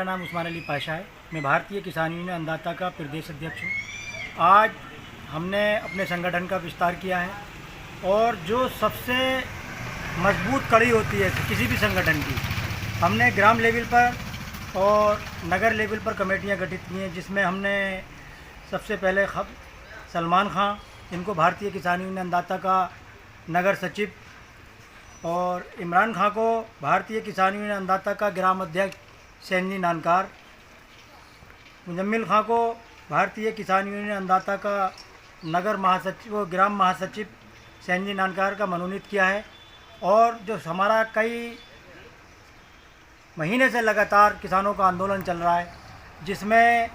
नाम उस्मान अली पाशा है। मैं भारतीय किसान यूनियन अन्नदाता का प्रदेश अध्यक्ष हूँ। आज हमने अपने संगठन का विस्तार किया है और जो सबसे मजबूत कड़ी होती है किसी भी संगठन की, हमने ग्राम लेवल पर और नगर लेवल पर कमेटियाँ गठित की हैं, जिसमें हमने सबसे पहले सलमान खां, इनको भारतीय किसान यूनियन अन्नदाता का नगर सचिव, और इमरान खां को भारतीय किसान यूनियन अन्नदाता का ग्राम अध्यक्ष सैनी नानकार, मुजम्मिल खां को भारतीय किसान यूनियन अन्नदाता का नगर महासचिव ग्राम महासचिव सैनी नानकार का मनोनीत किया है। और जो हमारा कई महीने से लगातार किसानों का आंदोलन चल रहा है, जिसमें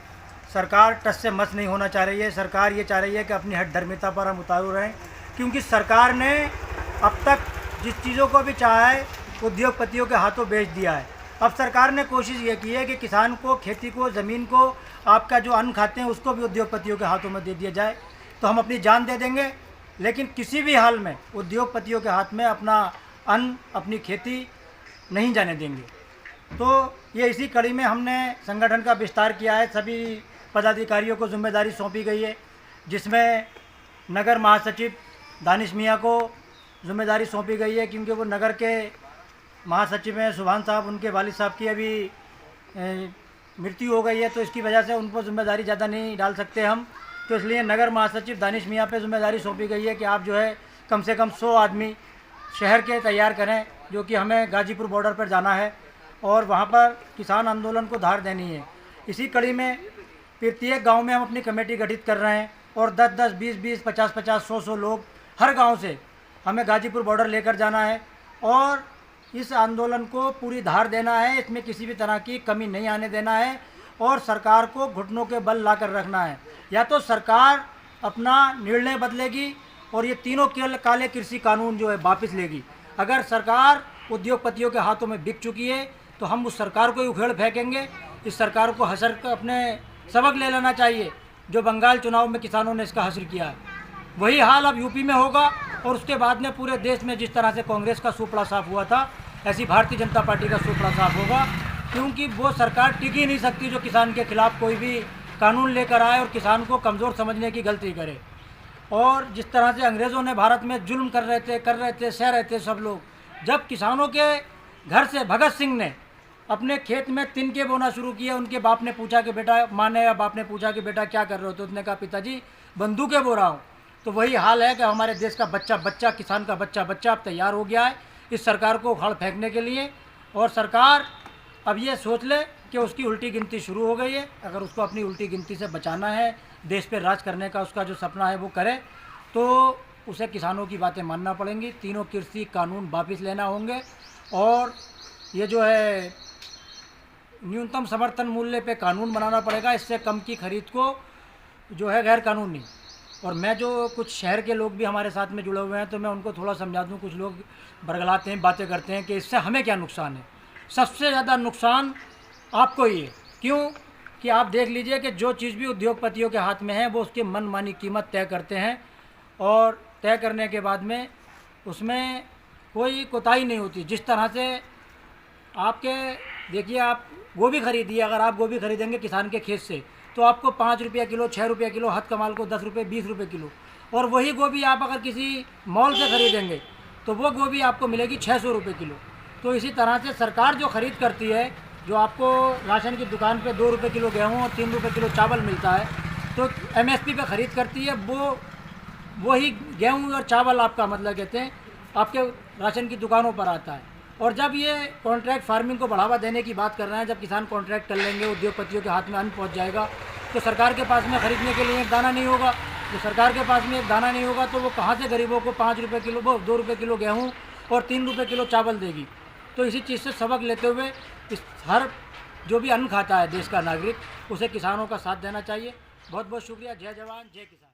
सरकार टस से मस नहीं होना चाह रही है। सरकार ये चाह रही है कि अपनी हठधर्मिता पर हम उतारू रहें, क्योंकि सरकार ने अब तक जिस चीज़ों को भी चाहा है उद्योगपतियों के हाथों बेच दिया है। अब सरकार ने कोशिश ये की है कि किसान को, खेती को, ज़मीन को, आपका जो अन्न खाते हैं उसको भी उद्योगपतियों के हाथों में दे दिया जाए। तो हम अपनी जान दे देंगे, लेकिन किसी भी हाल में उद्योगपतियों के हाथ में अपना अन्न, अपनी खेती नहीं जाने देंगे। तो ये इसी कड़ी में हमने संगठन का विस्तार किया है। सभी पदाधिकारियों को जिम्मेदारी सौंपी गई है, जिसमें नगर महासचिव दानिश मियाँ को जिम्मेदारी सौंपी गई है, क्योंकि वो नगर के महासचिव हैं। सुभान साहब, उनके वालिद साहब की अभी मृत्यु हो गई है, तो इसकी वजह से उन पर जिम्मेदारी ज़्यादा नहीं डाल सकते हम। तो इसलिए नगर महासचिव दानिश मियाँ पे जिम्मेदारी सौंपी गई है कि आप जो है कम से कम 100 आदमी शहर के तैयार करें, जो कि हमें गाजीपुर बॉर्डर पर जाना है और वहाँ पर किसान आंदोलन को धार देनी है। इसी कड़ी में प्रत्येक गांव में हम अपनी कमेटी गठित कर रहे हैं और 10-10, 20-20, 50-50, 100-100 लोग हर गांव से हमें गाजीपुर बॉर्डर लेकर जाना है और इस आंदोलन को पूरी धार देना है। इसमें किसी भी तरह की कमी नहीं आने देना है और सरकार को घुटनों के बल ला कर रखना है। या तो सरकार अपना निर्णय बदलेगी और ये तीनों काले कृषि कानून जो है वापस लेगी। अगर सरकार उद्योगपतियों के हाथों में बिक चुकी है तो हम उस सरकार को ही उखेड़ फेंकेंगे। इस सरकार को हसर कर अपने सबक ले लेना चाहिए, जो बंगाल चुनाव में किसानों ने इसका हसर किया है। वही हाल अब यूपी में होगा और उसके बाद में पूरे देश में जिस तरह से कांग्रेस का सुपड़ा साफ हुआ था, ऐसी भारतीय जनता पार्टी का सुपड़ा साफ होगा, क्योंकि वो सरकार टिक ही नहीं सकती जो किसान के खिलाफ कोई भी कानून लेकर आए और किसान को कमज़ोर समझने की गलती करे। और जिस तरह से अंग्रेज़ों ने भारत में जुल्म कर रहे थे, सह रहे थे सब लोग। जब किसानों के घर से भगत सिंह ने अपने खेत में तिनके बोना शुरू किया, उनके बाप ने पूछा कि बेटा, माँ ने या बाप ने पूछा कि बेटा क्या कर रहे हो, तो उसने कहा पिताजी बंदूकें बो रहा हूँ। तो वही हाल है कि हमारे देश का बच्चा, किसान का बच्चा अब तैयार हो गया है इस सरकार को उखाड़ फेंकने के लिए। और सरकार अब ये सोच ले कि उसकी उल्टी गिनती शुरू हो गई है। अगर उसको अपनी उल्टी गिनती से बचाना है, देश पे राज करने का उसका जो सपना है वो करे, तो उसे किसानों की बातें मानना पड़ेंगी। तीनों कृषि कानून वापस लेना होंगे और ये जो है न्यूनतम समर्थन मूल्य पे कानून बनाना पड़ेगा। इससे कम की खरीद को जो है गैर कानूनी। और मैं जो कुछ शहर के लोग भी हमारे साथ में जुड़े हुए हैं, तो मैं उनको थोड़ा समझा दूं। कुछ लोग बरगलाते हैं, बातें करते हैं कि इससे हमें क्या नुकसान है। सबसे ज़्यादा नुकसान आपको ही है। क्यों कि आप देख लीजिए कि जो चीज़ भी उद्योगपतियों के हाथ में है वो उसकी मनमानी कीमत तय करते हैं और तय करने के बाद में उसमें कोई कोताही नहीं होती। जिस तरह से आपके देखिए, आप गोभी खरीदिए, अगर आप गोभी खरीदेंगे किसान के खेत से तो आपको 5 रुपये किलो, 6 रुपये किलो, हद कमाल को 10 रुपये, 20 रुपये किलो। और वही गोभी आप अगर किसी मॉल से खरीदेंगे तो वो गोभी आपको मिलेगी 600 रुपये किलो। तो इसी तरह से सरकार जो ख़रीद करती है, जो आपको राशन की दुकान पे 2 रुपये किलो गेहूँ और 3 रुपये किलो चावल मिलता है, तो MSP पे ख़रीद करती है। वही गेहूँ और चावल आपका मतलब कहते हैं आपके राशन की दुकानों पर आता है। और जब ये कॉन्ट्रैक्ट फार्मिंग को बढ़ावा देने की बात कर रहे हैं, जब किसान कॉन्ट्रैक्ट कर लेंगे, उद्योगपतियों के हाथ में अन्न पहुंच जाएगा, तो सरकार के पास में ख़रीदने के लिए एक दाना नहीं होगा। तो सरकार के पास में एक दाना नहीं होगा तो वो कहाँ से गरीबों को 5 रुपये किलो, 2 रुपये किलो गेहूँ और 3 रुपये किलो चावल देगी। तो इसी चीज़ से सबक लेते हुए हर जो भी अन्न खाता है देश का नागरिक, उसे किसानों का साथ देना चाहिए। बहुत बहुत शुक्रिया। जय जवान, जय किसान।